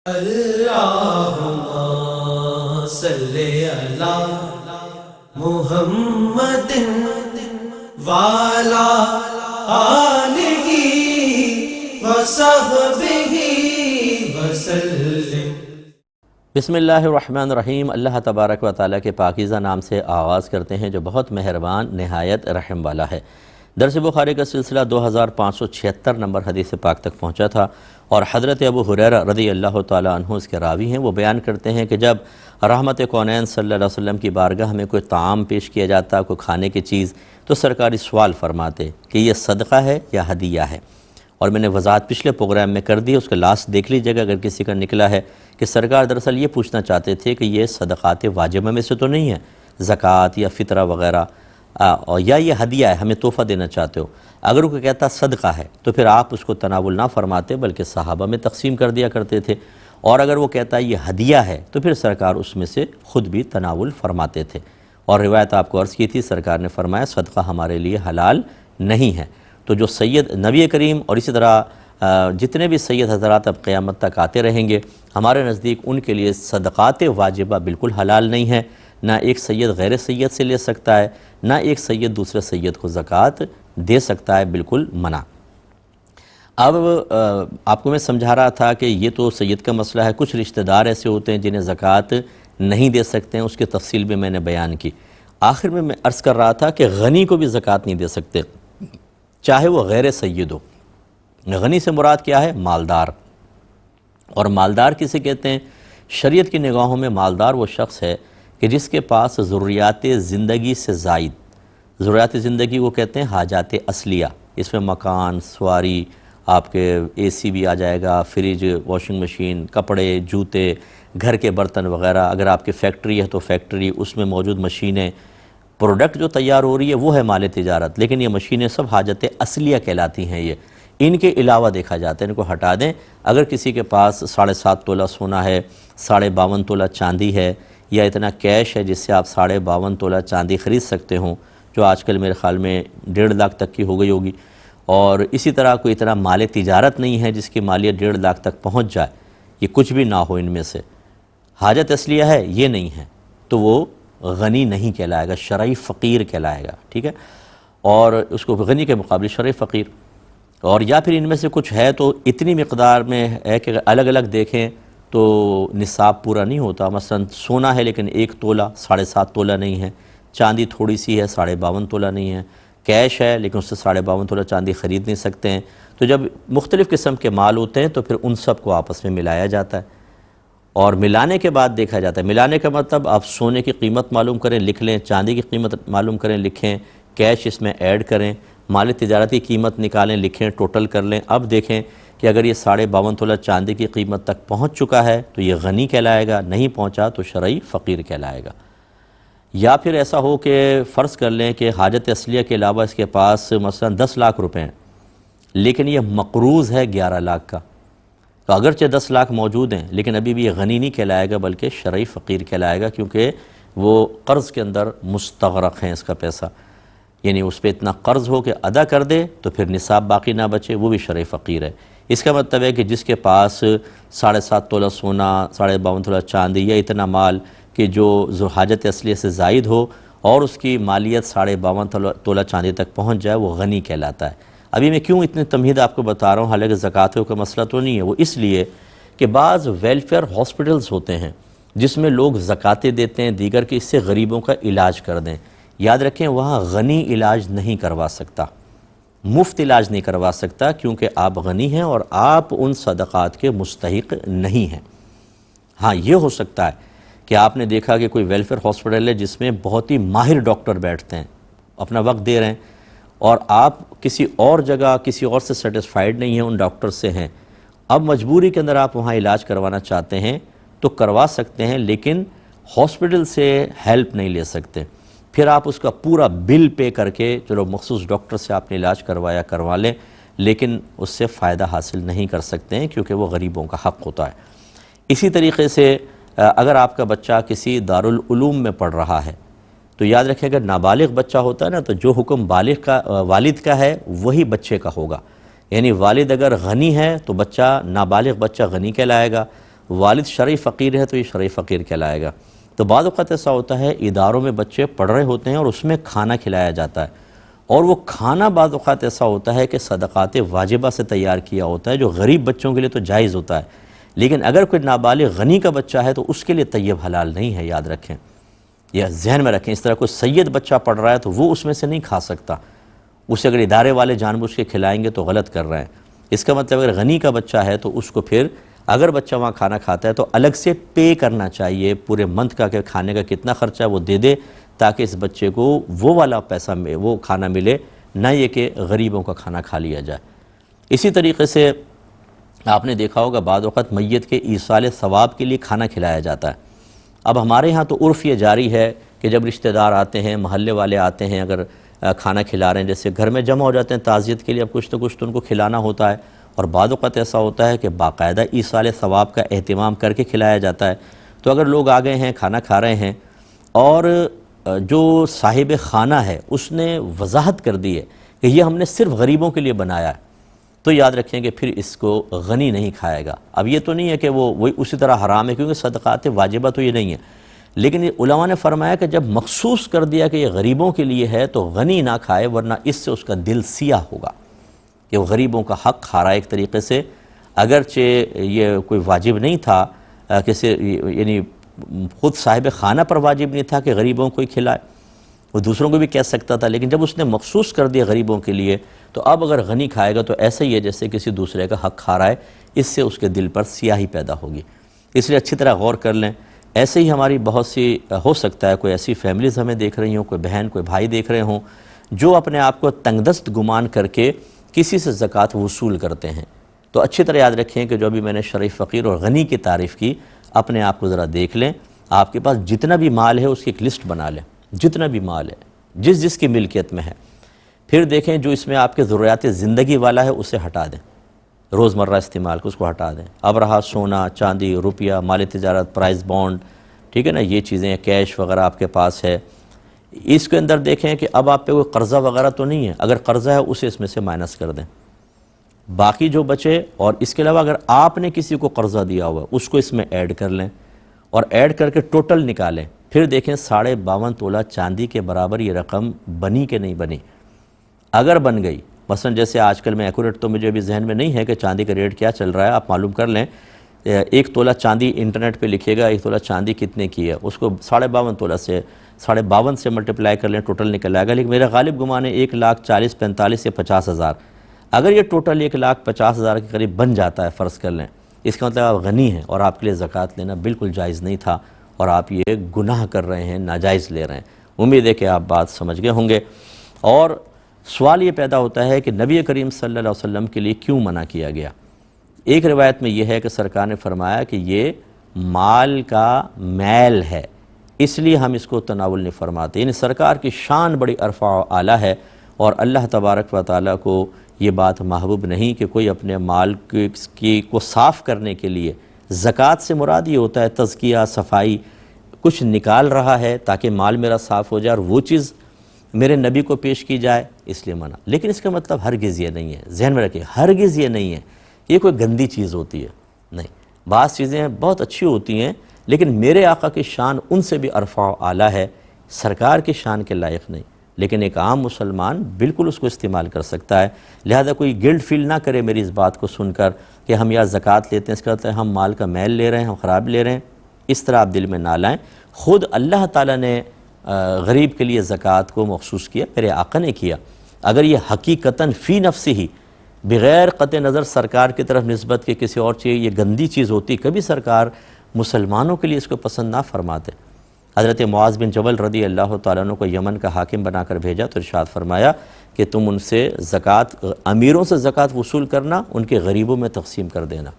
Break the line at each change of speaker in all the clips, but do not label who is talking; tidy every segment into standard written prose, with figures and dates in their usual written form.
اللہم صلی علی محمد وعلی آلہ وصحبہ وسلم۔
بسم اللہ الرحمن الرحیم۔ اللہ تبارک و تعالیٰ کے پاکیزہ نام سے آغاز کرتے ہیں جو بہت مہربان نہایت رحم والا ہے۔ درس بخاری کا سلسلہ 2576 نمبر حدیث پاک تک پہنچا تھا، اور حضرت ابو ہریرہ رضی اللہ تعالیٰ عنہ اس کے راوی ہیں۔ وہ بیان کرتے ہیں کہ جب رحمت کونین صلی اللہ علیہ وسلم کی بارگاہ میں کوئی طعام پیش کیا جاتا، کوئی کھانے کی چیز، تو سرکاری سوال فرماتے کہ یہ صدقہ ہے یا ہدیہ ہے۔ اور میں نے وضاحت پچھلے پروگرام میں کر دی، اس کا لاسٹ دیکھ لیجیے گا اگر کسی کا نکلا ہے، کہ سرکار دراصل یہ پوچھنا چاہتے تھے کہ یہ صدقات واجبہ میں سے تو نہیں ہے، زکوٰۃ یا فطرہ وغیرہ، یا یہ ہدیہ ہے، ہمیں تحفہ دینا چاہتے ہو۔ اگر وہ کہتا صدقہ ہے تو پھر آپ اس کو تناول نہ فرماتے بلکہ صحابہ میں تقسیم کر دیا کرتے تھے، اور اگر وہ کہتا یہ ہدیہ ہے تو پھر سرکار اس میں سے خود بھی تناول فرماتے تھے۔ اور روایت آپ کو عرض کی تھی، سرکار نے فرمایا صدقہ ہمارے لیے حلال نہیں ہے۔ تو جو سید نبی کریم اور اسی طرح جتنے بھی سید حضرات اب قیامت تک آتے رہیں گے، ہمارے نزدیک ان کے لیے صدقات واجبہ بالکل حلال نہیں ہے۔ نہ ایک سید غیر سید سے لے سکتا ہے، نہ ایک سید دوسرے سید کو زکوٰۃ دے سکتا ہے، بالکل منع۔ اب آپ کو میں سمجھا رہا تھا کہ یہ تو سید کا مسئلہ ہے، کچھ رشتہ دار ایسے ہوتے ہیں جنہیں زکوٰۃ نہیں دے سکتے ہیں، اس کی تفصیل بھی میں نے بیان کی۔ آخر میں عرض کر رہا تھا کہ غنی کو بھی زکوٰۃ نہیں دے سکتے، چاہے وہ غیر سید ہو۔ غنی سے مراد کیا ہے؟ مالدار۔ اور مالدار کسے کہتے ہیں؟ شریعت کی نگاہوں میں مالدار وہ شخص ہے کہ جس کے پاس ضروریات زندگی سے زائد، ضروریات زندگی وہ کہتے ہیں حاجات اصلیہ، اس میں مکان، سواری، آپ کے اے سی بھی آ جائے گا، فریج، واشنگ مشین، کپڑے، جوتے، گھر کے برتن وغیرہ۔ اگر آپ کی فیکٹری ہے تو فیکٹری، اس میں موجود مشینیں، پروڈکٹ جو تیار ہو رہی ہے وہ ہے مال تجارت، لیکن یہ مشینیں سب حاجت اصلیہ کہلاتی ہیں۔ یہ ان کے علاوہ دیکھا جاتا ہے، ان کو ہٹا دیں۔ اگر کسی کے پاس 7.5 تولہ سونا ہے، 52.5 تولہ چاندی ہے، یا اتنا کیش ہے جس سے آپ 52.5 تولہ چاندی خرید سکتے ہوں، جو آج کل میرے خیال میں 1.5 لاکھ تک کی ہو گئی ہوگی، اور اسی طرح کوئی اتنا مال تجارت نہیں ہے جس کی مالیت 1.5 لاکھ تک پہنچ جائے، یہ کچھ بھی نہ ہو ان میں سے، حاجت اصلیہ ہے یہ نہیں ہے، تو وہ غنی نہیں کہلائے گا، شرعی فقیر کہلائے گا، ٹھیک ہے؟ اور اس کو غنی کے مقابلے شرعی فقیر۔ اور یا پھر ان میں سے کچھ ہے تو اتنی مقدار میں ہے کہ الگ الگ دیکھیں تو نصاب پورا نہیں ہوتا۔ مثلا سونا ہے لیکن 1 تولہ 7.5 تولہ نہیں ہے، چاندی تھوڑی سی ہے 52.5 تولہ نہیں ہے، کیش ہے لیکن اس سے 52.5 تولہ چاندی خرید نہیں سکتے ہیں۔ تو جب مختلف قسم کے مال ہوتے ہیں تو پھر ان سب کو آپس میں ملایا جاتا ہے، اور ملانے کے بعد دیکھا جاتا ہے، ملانے کا مطلب آپ سونے کی قیمت معلوم کریں لکھ لیں، چاندی کی قیمت معلوم کریں لکھیں، کیش اس میں ایڈ کریں، مال تجارتی قیمت نکالیں لکھیں، ٹوٹل کر لیں۔ اب دیکھیں کہ اگر یہ 52.5 تولہ چاندی کی قیمت تک پہنچ چکا ہے تو یہ غنی کہلائے گا، نہیں پہنچا تو شرعی فقیر کہلائے گا۔ یا پھر ایسا ہو کہ فرض کر لیں کہ حاجت اصلیہ کے علاوہ اس کے پاس مثلا 10 لاکھ روپے ہیں، لیکن یہ مقروض ہے 11 لاکھ کا، تو اگرچہ 10 لاکھ موجود ہیں لیکن ابھی بھی یہ غنی نہیں کہلائے گا بلکہ شرعی فقیر کہلائے گا، کیونکہ وہ قرض کے اندر مستغرق ہیں اس کا پیسہ، یعنی اس پہ اتنا قرض ہو کہ ادا کر دے تو پھر نصاب باقی نہ بچے، وہ بھی شرعی فقیر ہے۔ اس کا مطلب ہے کہ جس کے پاس 7.5 تولہ سونا، 52.5 تولہ چاندی، یا اتنا مال کہ جو حاجت اصلیہ سے زائد ہو اور اس کی مالیت 52.5 تولہ چاندی تک پہنچ جائے، وہ غنی کہلاتا ہے۔ ابھی میں کیوں اتنی تمہید آپ کو بتا رہا ہوں، حالانکہ زکوٰۃ کا مسئلہ تو نہیں ہے، وہ اس لیے کہ بعض ویلفیئر ہاسپٹلز ہوتے ہیں جس میں لوگ زکوٰۃیں دیتے ہیں دیگر کہ اس سے غریبوں کا علاج کر دیں۔ یاد رکھیں وہاں غنی علاج نہیں کروا سکتا، مفت علاج نہیں کروا سکتا، کیونکہ آپ غنی ہیں اور آپ ان صدقات کے مستحق نہیں ہیں۔ ہاں یہ ہو سکتا ہے کہ آپ نے دیکھا کہ کوئی ویلفیئر ہاسپٹل ہے جس میں بہت ہی ماہر ڈاکٹر بیٹھتے ہیں، اپنا وقت دے رہے ہیں، اور آپ کسی اور جگہ کسی اور سے سیٹسفائیڈ نہیں ہیں، ان ڈاکٹر سے ہیں، اب مجبوری کے اندر آپ وہاں علاج کروانا چاہتے ہیں تو کروا سکتے ہیں، لیکن ہاسپٹل سے ہیلپ نہیں لے سکتے۔ پھر آپ اس کا پورا بل پے کر کے چلو مخصوص ڈاکٹر سے آپ نے علاج کروایا کروا لیں، لیکن اس سے فائدہ حاصل نہیں کر سکتے ہیں کیونکہ وہ غریبوں کا حق ہوتا ہے۔ اسی طریقے سے اگر آپ کا بچہ کسی دارالعلوم میں پڑھ رہا ہے تو یاد رکھیں اگر نابالغ بچہ ہوتا ہے نا تو جو حکم والد کا ہے وہی بچے کا ہوگا، یعنی والد اگر غنی ہے تو بچہ نابالغ بچہ غنی کہلائے گا، والد شرعی فقیر ہے تو یہ شرعی فقیر کہلائے گا۔ تو بعض اوقات ایسا ہوتا ہے اداروں میں بچے پڑھ رہے ہوتے ہیں اور اس میں کھانا کھلایا جاتا ہے، اور وہ کھانا بعض اوقات ایسا ہوتا ہے کہ صدقات واجبہ سے تیار کیا ہوتا ہے، جو غریب بچوں کے لیے تو جائز ہوتا ہے، لیکن اگر کوئی نابالغ غنی کا بچہ ہے تو اس کے لیے طیب حلال نہیں ہے، یاد رکھیں، یا ذہن میں رکھیں۔ اس طرح کوئی سید بچہ پڑھ رہا ہے تو وہ اس میں سے نہیں کھا سکتا، اسے اگر ادارے والے جان بوجھ کے کھلائیں گے تو غلط کر رہے ہیں۔ اس کا مطلب اگر غنی کا بچہ ہے تو اس کو پھر اگر بچہ وہاں کھانا کھاتا ہے تو الگ سے پے کرنا چاہیے، پورے منتھ کا کہ کھانے کا کتنا خرچہ ہے وہ دے دے، تاکہ اس بچے کو وہ والا پیسہ وہ کھانا ملے، نہ یہ کہ غریبوں کا کھانا کھا لیا جائے۔ اسی طریقے سے آپ نے دیکھا ہوگا بعض اوقات میت کے ایصال ثواب کے لیے کھانا کھلایا جاتا ہے۔ اب ہمارے ہاں تو عرف یہ جاری ہے کہ جب رشتہ دار آتے ہیں، محلے والے آتے ہیں، اگر کھانا کھلا رہے ہیں، جیسے گھر میں جمع ہو جاتے ہیں تعزیت کے لیے، اب کچھ تو ان کو کھلانا ہوتا ہے، اور بعض اوقات ایسا ہوتا ہے کہ باقاعدہ ایصال ثواب کا اہتمام کر کے کھلایا جاتا ہے۔ تو اگر لوگ آ گئے ہیں، کھانا کھا رہے ہیں، اور جو صاحب خانہ ہے اس نے وضاحت کر دی ہے کہ یہ ہم نے صرف غریبوں کے لیے بنایا ہے، تو یاد رکھیں کہ پھر اس کو غنی نہیں کھائے گا۔ اب یہ تو نہیں ہے کہ وہی اسی طرح حرام ہے، کیونکہ صدقات واجبہ تو یہ نہیں ہے، لیکن یہ علماء نے فرمایا کہ جب مخصوص کر دیا کہ یہ غریبوں کے لیے ہے تو غنی نہ کھائے، ورنہ اس سے اس کا دل سیاہ ہوگا کہ وہ غریبوں کا حق کھا رہا ہے ایک طریقے سے، اگرچہ یہ کوئی واجب نہیں تھا، یعنی خود صاحب خانہ پر واجب نہیں تھا کہ غریبوں کو ہی کھلائے، وہ دوسروں کو بھی کہہ سکتا تھا، لیکن جب اس نے مخصوص کر دیا غریبوں کے لیے تو اب اگر غنی کھائے گا تو ایسا ہی ہے جیسے کسی دوسرے کا حق کھا رہا ہے، اس سے اس کے دل پر سیاہی پیدا ہوگی۔ اس لیے اچھی طرح غور کر لیں۔ ایسے ہی ہماری بہت سی ہو سکتا ہے کوئی ایسی فیملیز ہمیں دیکھ رہی ہوں، کوئی بہن کوئی بھائی دیکھ رہے ہوں جو اپنے آپ کو تنگ دست گمان کر کے کسی سے زکوٰۃ وصول کرتے ہیں، تو اچھی طرح یاد رکھیں کہ جو ابھی میں نے شرعی فقیر اور غنی کی تعریف کی، اپنے آپ کو ذرا دیکھ لیں، آپ کے پاس جتنا بھی مال ہے اس کی ایک لسٹ بنا لیں، جتنا بھی مال ہے جس کی ملکیت میں ہے، پھر دیکھیں جو اس میں آپ کے ضروریات زندگی والا ہے اسے ہٹا دیں، روزمرہ استعمال کو اس کو ہٹا دیں۔ اب رہا سونا، چاندی، روپیہ، مال تجارت، پرائز بانڈ، ٹھیک ہے نا، یہ چیزیں کیش وغیرہ آپ کے پاس ہے، اس کے اندر دیکھیں کہ اب آپ پہ کوئی قرضہ وغیرہ تو نہیں ہے، اگر قرضہ ہے اسے اس میں سے مائنس کر دیں، باقی جو بچے، اور اس کے علاوہ اگر آپ نے کسی کو قرضہ دیا ہوا ہے اس کو اس میں ایڈ کر لیں، اور ایڈ کر کے ٹوٹل نکالیں، پھر دیکھیں 52.5 تولہ چاندی کے برابر یہ رقم بنی کہ نہیں بنی۔ اگر بن گئی، مثلا جیسے آج کل میں ایکوریٹ تو مجھے ابھی ذہن میں نہیں ہے کہ چاندی کا ریٹ کیا چل رہا ہے، آپ معلوم کر لیں، 1 تولہ چاندی انٹرنیٹ پہ لکھیے گا 1 تولہ چاندی کتنے کی ہے، اس کو 52.5 تولہ سے 52.5 سے ملٹیپلائی کر لیں، ٹوٹل نکل آئے گا، لیکن میرا غالب گمان ہے 1,40,000 45 یا 50,000۔ اگر یہ ٹوٹل 1,50,000 کے قریب بن جاتا ہے، فرض کر لیں، اس کا مطلب آپ غنی ہیں اور آپ کے لیے زکوٰۃ لینا بالکل جائز نہیں تھا، اور آپ یہ گناہ کر رہے ہیں، ناجائز لے رہے ہیں۔ امید ہے کہ آپ بات سمجھ گئے ہوں گے۔ اور سوال یہ پیدا ہوتا ہے کہ نبی کریم صلی اللہ علیہ وسلم کے لیے کیوں منع کیا گیا؟ ایک روایت میں یہ ہے کہ سرکار نے فرمایا کہ یہ مال کا میل ہے، اس لیے ہم اس کو تناول نہیں فرماتے، یعنی سرکار کی شان بڑی ارفع و اعلیٰ ہے، اور اللہ تبارک و تعالیٰ کو یہ بات محبوب نہیں کہ کوئی اپنے مال کو صاف کرنے کے لیے، زکوٰۃ سے مراد یہ ہوتا ہے تزکیہ، صفائی، کچھ نکال رہا ہے تاکہ مال میرا صاف ہو جائے اور وہ چیز میرے نبی کو پیش کی جائے، اس لیے منع۔ لیکن اس کا مطلب ہرگز یہ نہیں ہے، ذہن میں رکھیں، ہرگز یہ نہیں ہے یہ کوئی گندی چیز ہوتی ہے، نہیں، بعض چیزیں بہت اچھی ہوتی ہیں لیکن میرے آقا کی شان ان سے بھی ارفع و اعلیٰ ہے، سرکار کی شان کے لائق نہیں، لیکن ایک عام مسلمان بالکل اس کو استعمال کر سکتا ہے۔ لہذا کوئی گلٹ فیل نہ کرے میری اس بات کو سن کر کہ ہم یا زکوٰۃ لیتے ہیں، اس کا مطلب ہم مال کا میل لے رہے ہیں، ہم خراب لے رہے ہیں، اس طرح آپ دل میں نہ لائیں۔ خود اللہ تعالیٰ نے غریب کے لیے زکوٰۃ کو مخصوص کیا، میرے آقا نے کیا۔ اگر یہ حقیقتاً فی نفسی ہی، بغیر قطع نظر سرکار کی طرف نسبت کے کسی اور چیز یہ گندی چیز ہوتی، کبھی سرکار مسلمانوں کے لیے اس کو پسند نہ فرماتے۔ حضرت معاذ بن جبل رضی اللہ تعالیٰ عنہ کو یمن کا حاکم بنا کر بھیجا تو ارشاد فرمایا کہ تم ان سے زکوٰۃ، امیروں سے زکوٰۃ وصول کرنا، ان کے غریبوں میں تقسیم کر دینا۔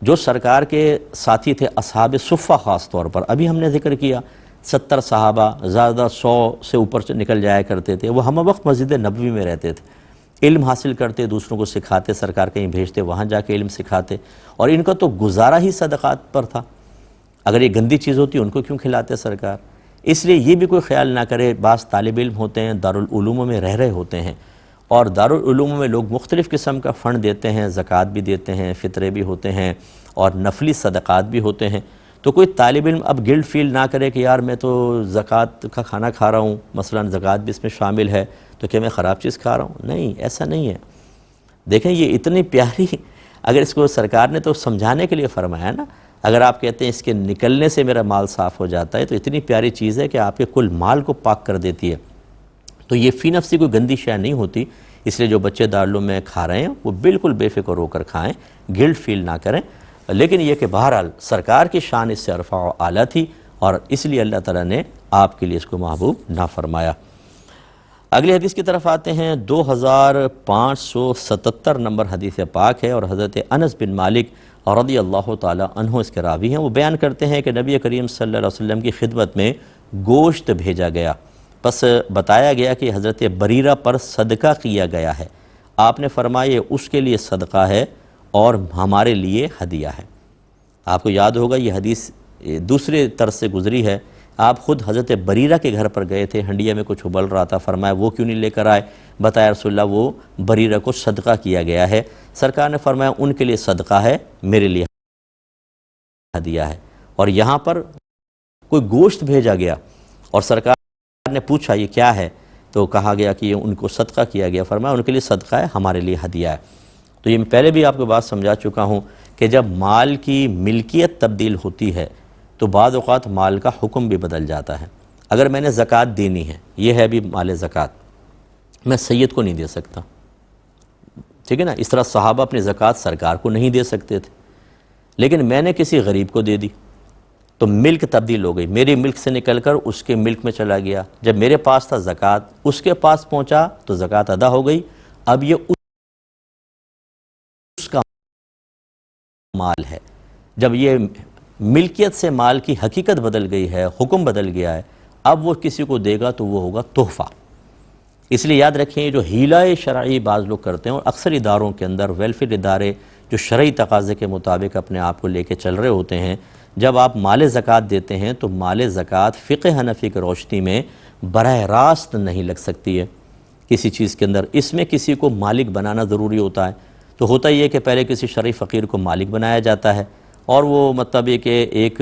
جو سرکار کے ساتھی تھے اصحاب صفہ، خاص طور پر ابھی ہم نے ذکر کیا 70 صحابہ، زیادہ 100 سے اوپر سے نکل جایا کرتے تھے، وہ ہم وقت مسجد نبوی میں رہتے تھے، علم حاصل کرتے، دوسروں کو سکھاتے، سرکار کہیں بھیجتے وہاں جا کے علم سکھاتے، اور ان کا تو گزارا ہی صدقات پر تھا، اگر یہ گندی چیز ہوتی ان کو کیوں کھلاتے سرکار؟ اس لیے یہ بھی کوئی خیال نہ کرے، بعض طالب علم ہوتے ہیں دارالعلوموں میں رہ رہے ہوتے ہیں اور دارالعلوم میں لوگ مختلف قسم کا فنڈ دیتے ہیں، زکوٰۃ بھی دیتے ہیں، فطرے بھی ہوتے ہیں اور نفلی صدقات بھی ہوتے ہیں۔ تو کوئی طالب علم اب گلٹ فیل نہ کرے کہ یار میں تو زکوٰۃ کا کھانا کھا رہا ہوں، مثلا زکوٰۃ بھی اس میں شامل ہے، تو کیا میں خراب چیز کھا رہا ہوں؟ نہیں، ایسا نہیں ہے۔ دیکھیں یہ اتنی پیاری، اگر اس کو سرکار نے تو سمجھانے کے لیے فرمایا نا، اگر آپ کہتے ہیں اس کے نکلنے سے میرا مال صاف ہو جاتا ہے، تو اتنی پیاری چیز ہے کہ آپ کے کل مال کو پاک کر دیتی ہے۔ تو یہ فی نفسی کوئی گندی شے نہیں ہوتی، اس لیے جو بچے دارالعلوم میں کھا رہے ہیں وہ بالکل بے فکر ہو کر کھائیں، گلٹ فیل نہ کریں۔ لیکن یہ کہ بہرحال سرکار کی شان اس سے ارفع و اعلیٰ تھی، اور اس لیے اللہ تعالیٰ نے آپ کے لیے اس کو محبوب نہ فرمایا۔ اگلی حدیث کی طرف آتے ہیں، 2577 نمبر حدیث پاک ہے، اور حضرت انس بن مالک رضی اللہ تعالیٰ عنہ اس کے راوی ہیں۔ وہ بیان کرتے ہیں کہ نبی کریم صلی اللہ علیہ وسلم کی خدمت میں گوشت بھیجا گیا، پس بتایا گیا کہ حضرت بریرہ پر صدقہ کیا گیا ہے۔ آپ نے فرمایا یہ اس کے لیے صدقہ ہے اور ہمارے لیے ہدیہ ہے۔ آپ کو یاد ہوگا یہ حدیث دوسرے طرز سے گزری ہے، آپ خود حضرت بریرہ کے گھر پر گئے تھے، ہنڈیا میں کچھ ابل رہا تھا، فرمایا وہ کیوں نہیں لے کر آئے؟ بتایا رسول اللہ وہ بریرہ کو صدقہ کیا گیا ہے۔ سرکار نے فرمایا ان کے لیے صدقہ ہے، میرے لیے ہدیہ ہے۔ اور یہاں پر کوئی گوشت بھیجا گیا اور سرکار نے پوچھا یہ کیا ہے، تو کہا گیا کہ یہ ان کو صدقہ کیا گیا، فرمایا ان کے لیے صدقہ ہے، ہمارے لیے ہدیہ ہے۔ تو یہ میں پہلے بھی آپ کو بات سمجھا چکا ہوں کہ جب مال کی ملکیت تبدیل ہوتی ہے تو بعض اوقات مال کا حکم بھی بدل جاتا ہے۔ اگر میں نے زکوٰۃ دینی ہے، یہ ہے بھی مال زکوٰۃ، میں سید کو نہیں دے سکتا، ٹھیک ہے نا؟ اس طرح صحابہ اپنی زکوٰۃ سرکار کو نہیں دے سکتے تھے، لیکن میں نے کسی غریب کو دے دی تو ملک تبدیل ہو گئی، میری ملک سے نکل کر اس کے ملک میں چلا گیا۔ جب میرے پاس تھا زکوٰۃ، اس کے پاس پہنچا تو زکوٰۃ ادا ہو گئی، اب یہ اس کا مال ہے۔ جب یہ ملکیت سے مال کی حقیقت بدل گئی ہے، حکم بدل گیا ہے، اب وہ کسی کو دے گا تو وہ ہوگا تحفہ۔ اس لیے یاد رکھیں یہ جو حیلہ شرعی بعض لوگ کرتے ہیں، اور اکثر اداروں کے اندر ویلفیئر ادارے جو شرعی تقاضے کے مطابق اپنے آپ کو لے کے چل رہے ہوتے ہیں، جب آپ مال زکوٰۃ دیتے ہیں تو مال زکوٰۃ فقہ حنفی کی روشنی میں براہ راست نہیں لگ سکتی ہے کسی چیز کے اندر، اس میں کسی کو مالک بنانا ضروری ہوتا ہے۔ تو ہوتا یہ کہ پہلے کسی شرعی فقیر کو مالک بنایا جاتا ہے، اور وہ مطلب یہ کہ ایک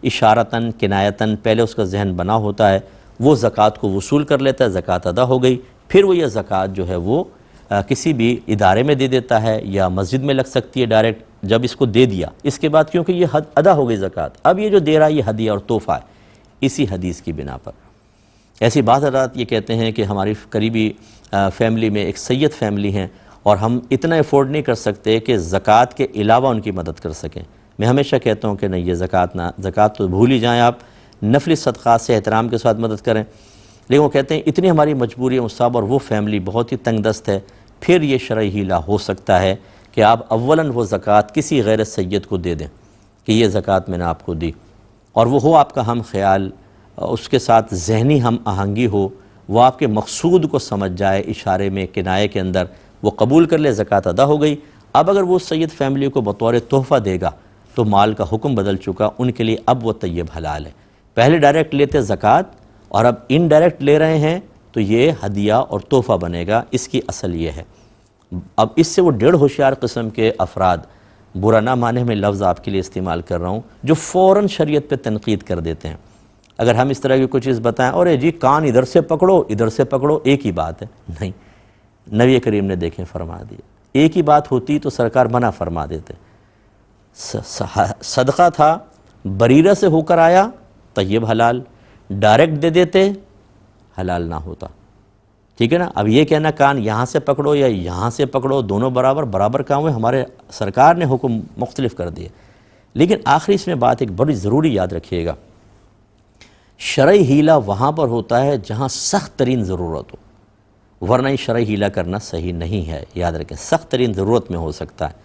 اشارتاً کنایتاً پہلے اس کا ذہن بنا ہوتا ہے، وہ زکوٰۃ کو وصول کر لیتا ہے، زکوٰۃ ادا ہو گئی، پھر وہ یہ زکوٰۃ جو ہے وہ کسی بھی ادارے میں دے دیتا ہے یا مسجد میں لگ سکتی ہے ڈائریکٹ۔ جب اس کو دے دیا اس کے بعد کیونکہ یہ حد ادا ہو گئی زکوٰۃ، اب یہ جو دے رہا ہے یہ ہدیہ اور تحفہ ہے، اسی حدیث کی بنا پر۔ ایسی بعض حضرات یہ کہتے ہیں کہ ہماری قریبی فیملی میں ایک سید فیملی ہیں اور ہم اتنا افورڈ نہیں کر سکتے کہ زکوٰۃ کے علاوہ ان کی مدد کر سکیں۔ میں ہمیشہ کہتا ہوں کہ نہیں، یہ زکوٰۃ تو بھول ہی جائیں، آپ نفلی صدقات سے احترام کے ساتھ مدد کریں۔ لیکن وہ کہتے ہیں اتنی ہماری مجبوری ہے مصعب، اور وہ فیملی بہت ہی تنگ دست ہے، پھر یہ شرعی حیلہ ہو سکتا ہے کہ آپ اولاً وہ زکوٰۃ کسی غیر سید کو دے دیں کہ یہ زکوٰۃ میں نے آپ کو دی، اور وہ ہو آپ کا ہم خیال، اس کے ساتھ ذہنی ہم آہنگی ہو، وہ آپ کے مقصود کو سمجھ جائے، اشارے میں کنائے کے اندر وہ قبول کر لے، زکوٰۃ ادا ہو گئی۔ اب اگر وہ سید فیملی کو بطور تحفہ دے گا تو مال کا حکم بدل چکا، ان کے لیے اب وہ طیب حلال ہے۔ پہلے ڈائریکٹ لیتے زکوٰۃ اور اب انڈائریکٹ لے رہے ہیں تو یہ ہدیہ اور تحفہ بنے گا، اس کی اصل یہ ہے۔ اب اس سے وہ ڈیڑھ ہوشیار قسم کے افراد، برا نہ مانے میں لفظ آپ کے لیے استعمال کر رہا ہوں، جو فوراً شریعت پہ تنقید کر دیتے ہیں۔ اگر ہم اس طرح کی کوئی چیز بتائیں، اور جی کان ادھر سے پکڑو ادھر سے پکڑو، ایک ہی بات ہے، نہیں، نبی کریم نے دیکھیں فرما دیا، ایک ہی بات ہوتی تو سرکار منع فرما دیتے۔ صدقہ تھا، بریرہ سے ہو کر آیا، طیب حلال، ڈائریکٹ دے دیتے حلال نہ ہوتا، ٹھیک ہے نا؟ اب یہ کہنا کان یہاں سے پکڑو یا یہاں سے پکڑو، دونوں برابر کام ہوئے، ہمارے سرکار نے حکم مختلف کر دیے۔ لیکن آخری اس میں بات ایک بڑی ضروری یاد رکھیے گا، شرعی حیلہ وہاں پر ہوتا ہے جہاں سخت ترین ضرورت ہو، ورنہ یہ شرعی حیلہ کرنا صحیح نہیں ہے، یاد رکھیں، سخت ترین ضرورت میں ہو سکتا ہے۔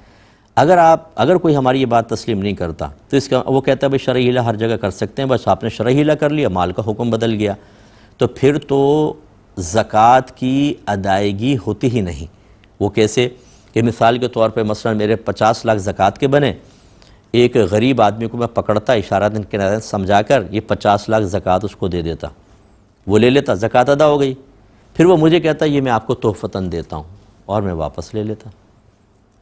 اگر کوئی ہماری یہ بات تسلیم نہیں کرتا تو اس کا وہ کہتا ہے بھائی شرعی حیلہ ہر جگہ کر سکتے ہیں، بس آپ نے شرعی حیلہ کر لیا، مال کا حکم بدل گیا، تو پھر تو زکوٰۃ کی ادائیگی ہوتی ہی نہیں۔ وہ کیسے کہ مثال کے طور پہ مثلا میرے 50 لاکھ زکوٰۃ کے بنے، ایک غریب آدمی کو میں پکڑتا، اشارہ سمجھا کر یہ 50 لاکھ زکوٰۃ اس کو دے دیتا، وہ لے لیتا، زکوٰۃ ادا ہو گئی۔ پھر وہ مجھے کہتا یہ میں آپ کو تحفتاً دیتا ہوں، اور میں واپس لے لیتا۔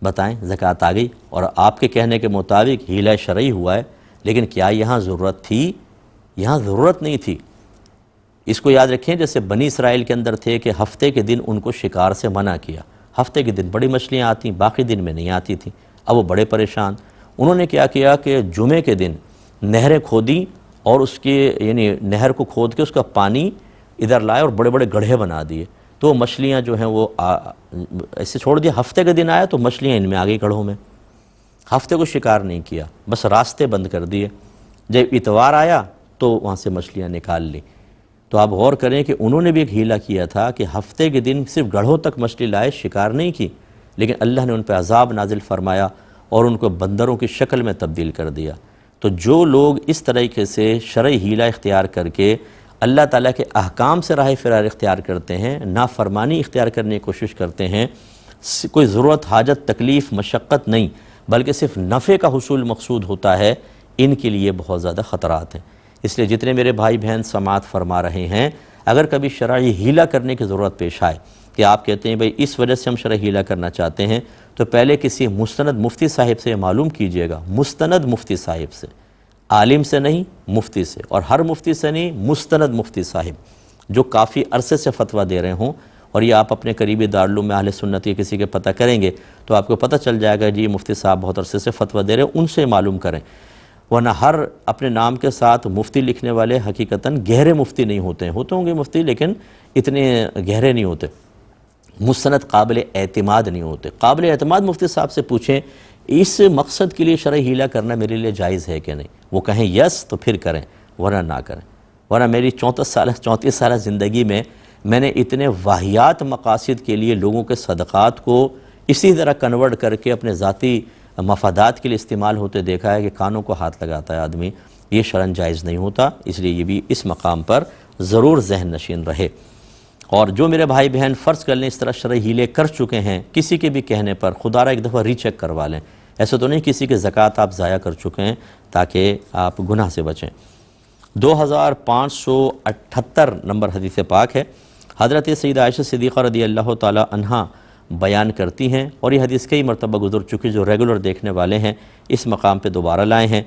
بتائیں، زکوٰۃ آ گئی اور آپ کے کہنے کے مطابق حیلہ شرعی ہوا ہے، لیکن کیا یہاں ضرورت تھی؟ یہاں ضرورت نہیں تھی۔ اس کو یاد رکھیں، جیسے بنی اسرائیل کے اندر تھے کہ ہفتے کے دن ان کو شکار سے منع کیا، ہفتے کے دن بڑی مچھلیاں آتی، باقی دن میں نہیں آتی تھیں۔ اب وہ بڑے پریشان، انہوں نے کیا کیا کہ جمعے کے دن نہریں کھودیں اور اس کی یعنی نہر کو کھود کے اس کا پانی ادھر لائے اور بڑے بڑے گڑھے بنا دیے، تو مچھلیاں جو ہیں وہ ایسے چھوڑ دیا۔ ہفتے کے دن آیا تو مچھلیاں ان میں آ گئی گڑھوں میں، ہفتے کو شکار نہیں کیا، بس راستے بند کر دیے۔ جب اتوار آیا تو وہاں سے مچھلیاں نکال لی۔ تو آپ غور کریں کہ انہوں نے بھی ایک حیلہ کیا تھا کہ ہفتے کے دن صرف گڑھوں تک مچھلی لائے، شکار نہیں کی، لیکن اللہ نے ان پہ عذاب نازل فرمایا اور ان کو بندروں کی شکل میں تبدیل کر دیا۔ تو جو لوگ اس طریقے سے شرعی حیلہ اختیار کر کے اللہ تعالیٰ کے احکام سے راہ فرار اختیار کرتے ہیں، نافرمانی اختیار کرنے کی کوشش کرتے ہیں، کوئی ضرورت، حاجت، تکلیف، مشقت نہیں بلکہ صرف نفع کا حصول مقصود ہوتا ہے، ان کے لیے بہت زیادہ خطرات ہیں۔ اس لیے جتنے میرے بھائی بہن سماعت فرما رہے ہیں، اگر کبھی شرعی حیلہ کرنے کی ضرورت پیش آئے کہ آپ کہتے ہیں بھئی اس وجہ سے ہم شرعی حیلہ کرنا چاہتے ہیں، تو پہلے کسی مستند مفتی صاحب سے معلوم کیجئے گا، مستند مفتی صاحب سے، عالم سے نہیں، مفتی سے، اور ہر مفتی سے نہیں، مستند مفتی صاحب جو کافی عرصے سے فتویٰ دے رہے ہوں۔ اور یہ آپ اپنے قریبی دارالعلوم میں اہل سنت کے کسی کے پتہ کریں گے تو آپ کو پتہ چل جائے گا جی یہ مفتی صاحب بہت عرصے سے فتویٰ دے رہے ہیں، ان سے معلوم کریں۔ ورنہ ہر اپنے نام کے ساتھ مفتی لکھنے والے حقیقتاً گہرے مفتی نہیں ہوتے ہیں، ہوتے ہوں گے مفتی لیکن اتنے گہرے نہیں ہوتے، مستند قابل اعتماد نہیں ہوتے۔ قابل اعتماد مفتی صاحب سے پوچھیں اس مقصد کے لیے شرعی حیلہ کرنا میرے لیے جائز ہے کہ نہیں، وہ کہیں یس تو پھر کریں، ورنہ نہ کریں۔ ورنہ میری 34 سالہ زندگی میں نے اتنے واہیات مقاصد کے لیے لوگوں کے صدقات کو اسی طرح کنورٹ کر کے اپنے ذاتی مفادات کے لیے استعمال ہوتے دیکھا ہے کہ کانوں کو ہاتھ لگاتا ہے آدمی، یہ شرعاً جائز نہیں ہوتا۔ اس لیے یہ بھی اس مقام پر ضرور ذہن نشین رہے۔ اور جو میرے بھائی بہن فرض کر لیں اس طرح شرعی حیلے کر چکے ہیں، کسی کے بھی کہنے پر خدا را ایک دفعہ ری چیک کروا لیں، ایسا تو نہیں کسی کے زکوٰۃ آپ ضائع کر چکے ہیں تاکہ آپ گناہ سے بچیں۔ 2578 نمبر حدیث پاک ہے، حضرت سیدہ عائشہ صدیقہ رضی اللہ تعالی عنہا بیان کرتی ہیں، اور یہ حدیث کئی مرتبہ گزر چکی، جو ریگولر دیکھنے والے ہیں اس مقام پہ دوبارہ لائے ہیں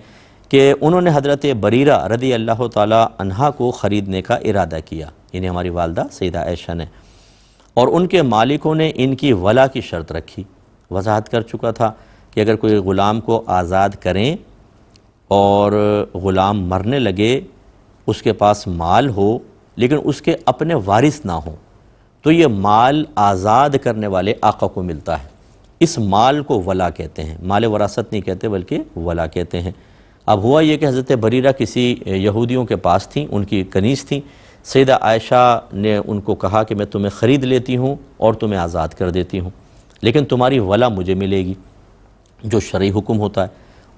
کہ انہوں نے حضرت بریرہ رضی اللہ تعالی عنہا کو خریدنے کا ارادہ کیا، یعنی ہماری والدہ سیدہ عائشہ نے، اور ان کے مالکوں نے ان کی ولا کی شرط رکھی۔ وضاحت کر چکا تھا کہ اگر کوئی غلام کو آزاد کریں اور غلام مرنے لگے، اس کے پاس مال ہو لیکن اس کے اپنے وارث نہ ہوں، تو یہ مال آزاد کرنے والے آقا کو ملتا ہے۔ اس مال کو ولا کہتے ہیں، مال وراثت نہیں کہتے بلکہ ولا کہتے ہیں۔ اب ہوا یہ کہ حضرت بریرہ کسی یہودیوں کے پاس تھیں، ان کی کنیز تھیں، سیدہ عائشہ نے ان کو کہا کہ میں تمہیں خرید لیتی ہوں اور تمہیں آزاد کر دیتی ہوں، لیکن تمہاری ولا مجھے ملے گی، جو شرعی حکم ہوتا ہے۔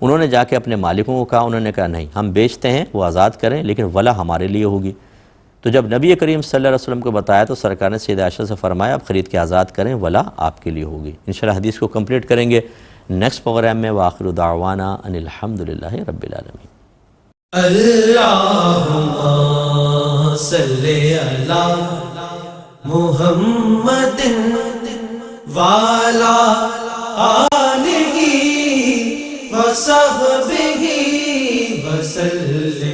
انہوں نے جا کے اپنے مالکوں کو کہا، انہوں نے کہا نہیں، ہم بیچتے ہیں، وہ آزاد کریں، لیکن ولا ہمارے لیے ہوگی۔ تو جب نبی کریم صلی اللہ علیہ وسلم کو بتایا تو سرکار نے سیدہ عائشہ سے فرمایا اب خرید کے آزاد کریں، ولا آپ کے لیے ہوگی۔ انشاءاللہ حدیث کو کمپلیٹ کریں گے نیکسٹ پروگرام میں۔ وآخر دعوانا ان الحمدللہ رب العالمین۔
اللہم صلی علی محمد وعلی آلہ وصحبہ وسلم۔